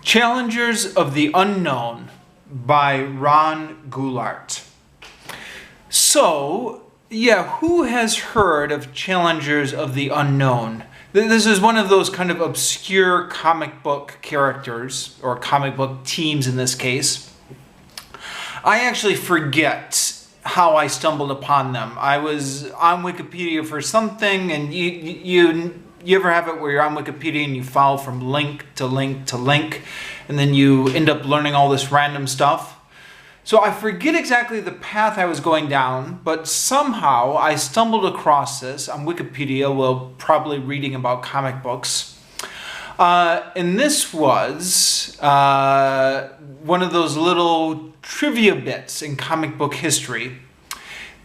Challengers of the Unknown by Goulart. So, who has heard of Challengers of the Unknown? This is one of those kind of obscure comic book characters, or comic book teams in this case. I actually forget how I stumbled upon them. I was on Wikipedia for something, and you ever have it where you're on Wikipedia and you follow from link to link to link, and then you end up learning all this random stuff? So I forget exactly the path I was going down, but somehow I stumbled across this on Wikipedia while probably reading about comic books. And this was one of those little trivia bits in comic book history.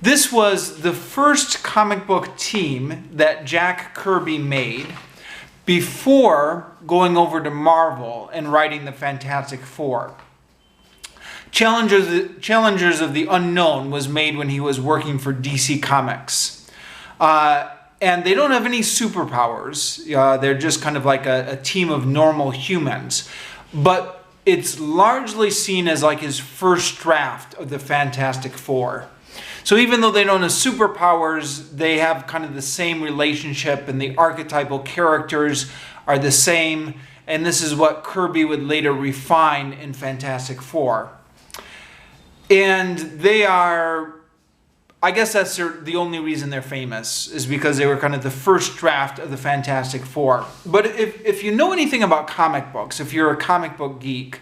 This was the first comic book team that Jack Kirby made before going over to Marvel and writing the Fantastic Four. Challengers of the Unknown was made when he was working for DC Comics. And they don't have any superpowers. They're just kind of like a team of normal humans. But it's largely seen as like his first draft of the Fantastic Four. So even though they don't have superpowers, they have kind of the same relationship, and the archetypal characters are the same. And this is what Kirby would later refine in Fantastic Four. And they are, I guess that's the only reason they're famous, is because they were kind of the first draft of the Fantastic Four. But if you know anything about comic books, if you're a comic book geek,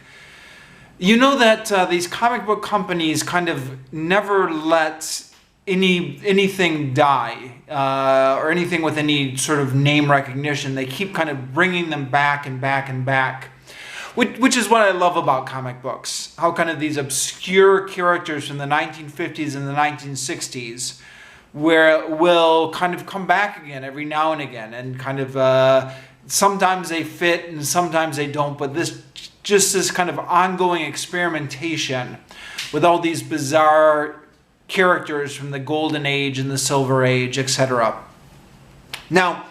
you know that these comic book companies kind of never let anything die, or anything with any sort of name recognition. They keep kind of bringing them back and back and back, which is what I love about comic books. How kind of these obscure characters from the 1950s and the 1960s will kind of come back again every now and again, and kind of sometimes they fit and sometimes they don't, but this kind of ongoing experimentation with all these bizarre characters from the Golden Age and the Silver Age, etc. Now,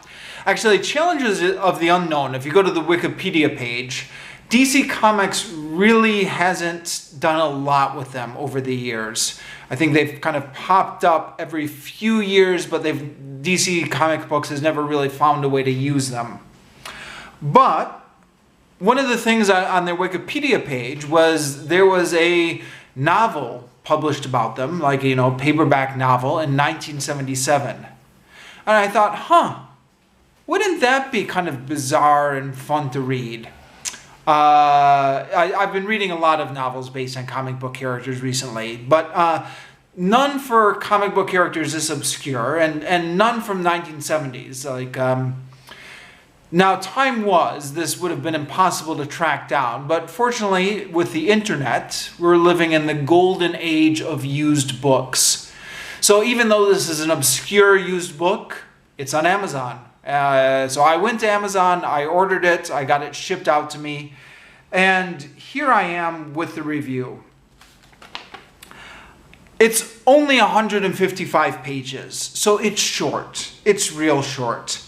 actually, Challengers of the Unknown, if you go to the Wikipedia page, DC Comics really hasn't done a lot with them over the years. I think they've kind of popped up every few years, but DC Comic Books has never really found a way to use them. But one of the things on their Wikipedia page was there was a novel published about them, like, paperback novel in 1977. And I thought, wouldn't that be kind of bizarre and fun to read? I've been reading a lot of novels based on comic book characters recently, but none for comic book characters this obscure, and none from 1970s. Now, this would have been impossible to track down, but fortunately, with the internet, we're living in the golden age of used books. So even though this is an obscure used book, it's on Amazon. So I went to Amazon, I ordered it, I got it shipped out to me, and here I am with the review. It's only 155 pages, so it's short. It's real short.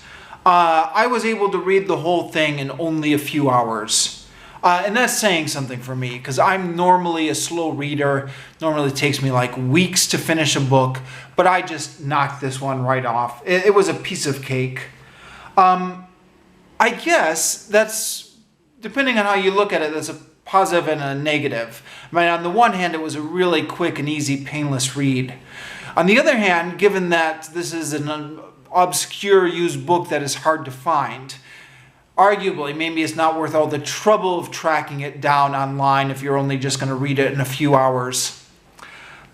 I was able to read the whole thing in only a few hours. And that's saying something for me, because I'm normally a slow reader. Normally it takes me like weeks to finish a book, but I just knocked this one right off. It was a piece of cake. I guess that's, depending on how you look at it, that's a positive and a negative. I mean, on the one hand, it was a really quick and easy, painless read. On the other hand, given that this is an obscure used book that is hard to find, arguably maybe it's not worth all the trouble of tracking it down online if you're only just going to read it in a few hours.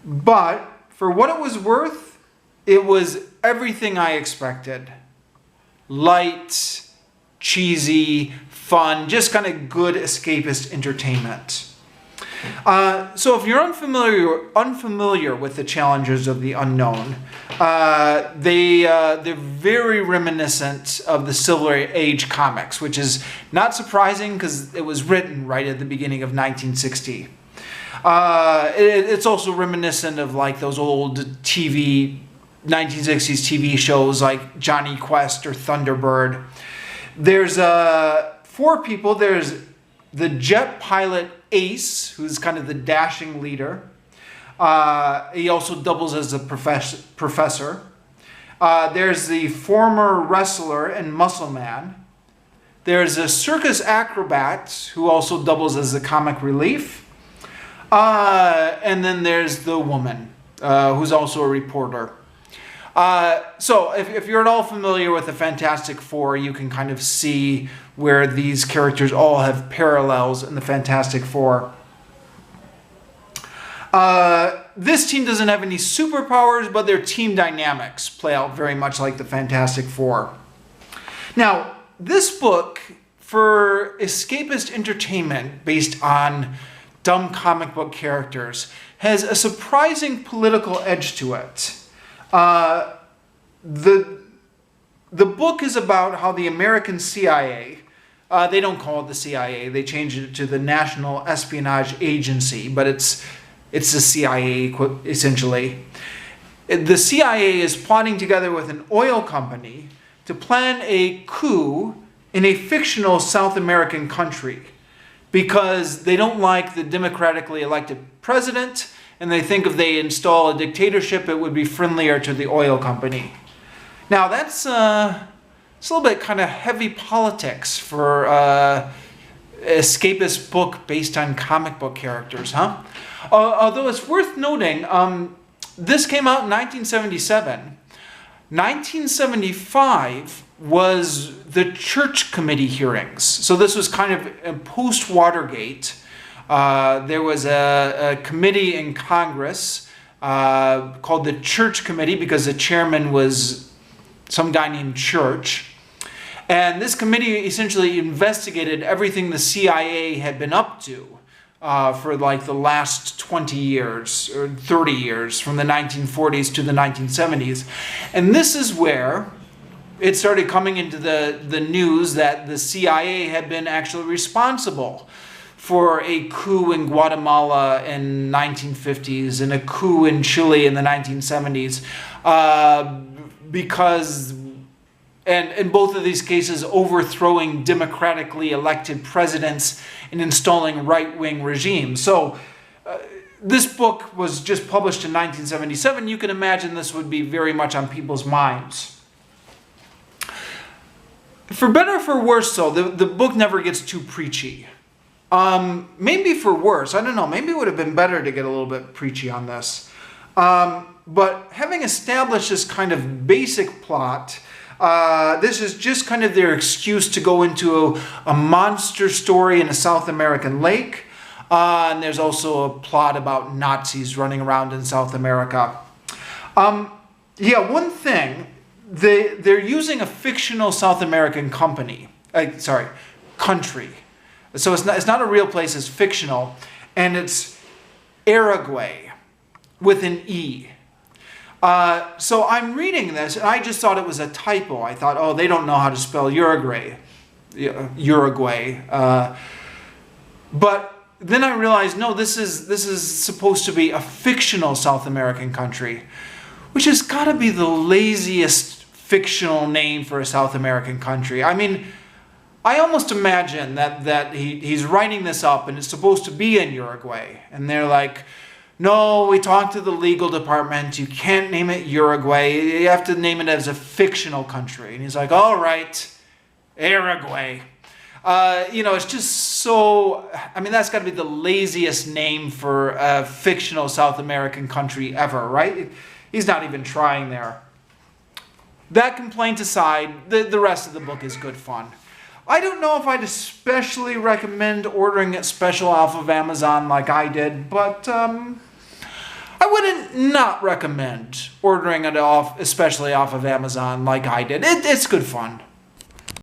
But for what it was worth, it was everything I expected. Light, cheesy, fun, just kind of good escapist entertainment. So if you're unfamiliar with the Challengers of the Unknown, they're very reminiscent of the Silver Age comics, which is not surprising because it was written right at the beginning of 1960. It's also reminiscent of like those old 1960s TV shows like Johnny Quest or Thunderbird. There's four people. There's the jet pilot Ace, who's kind of the dashing leader. He also doubles as a professor. There's the former wrestler and muscle man. There's a circus acrobat who also doubles as the comic relief. And then there's the woman, who's also a reporter. So if you're at all familiar with the Fantastic Four, you can kind of see where these characters all have parallels in the Fantastic Four. This team doesn't have any superpowers, but their team dynamics play out very much like the Fantastic Four. Now, this book, for escapist entertainment based on dumb comic book characters, has a surprising political edge to it. The book is about how the American CIA, they don't call it the CIA, they changed it to the National Espionage Agency, but it's the CIA essentially. The CIA is plotting together with an oil company to plan a coup in a fictional South American country because they don't like the democratically elected president, and they think if they install a dictatorship, it would be friendlier to the oil company. Now, it's a little bit kind of heavy politics for escapist book based on comic book characters, huh? Although it's worth noting, this came out in 1977. 1975 was the Church Committee hearings. So this was kind of post-Watergate. There was a committee in Congress called the Church Committee because the chairman was some guy named Church. And this committee essentially investigated everything the CIA had been up to for like the last 20 years or 30 years, from the 1940s to the 1970s. And this is where it started coming into the news that the CIA had been actually responsible for a coup in Guatemala in 1950s and a coup in Chile in the 1970s, because, and in both of these cases, overthrowing democratically elected presidents and installing right-wing regimes. So this book was just published in 1977. You can imagine this would be very much on people's minds. For better or for worse, though, the book never gets too preachy. Maybe for worse, I don't know, maybe it would have been better to get a little bit preachy on this. But having established this kind of basic plot, this is just kind of their excuse to go into a monster story in a South American lake. And there's also a plot about Nazis running around in South America. Yeah, one thing, they're using a fictional South American country. So it's not a real place, it's fictional. And it's Uruguay with an E. So I'm reading this, and I just thought it was a typo. I thought, oh, they don't know how to spell Uruguay. But then I realized, no, this is supposed to be a fictional South American country, which has got to be the laziest fictional name for a South American country. I mean, I almost imagine that he's writing this up, and it's supposed to be in Uruguay, and they're like, no, we talked to the legal department. You can't name it Uruguay. You have to name it as a fictional country. And he's like, all right, Uruguay. It's just so, I mean, that's got to be the laziest name for a fictional South American country ever, right? He's not even trying there. That complaint aside, the rest of the book is good fun. I don't know if I'd especially recommend ordering it special off of Amazon like I did, but I wouldn't not recommend ordering it especially off of Amazon like I did. It's good fun.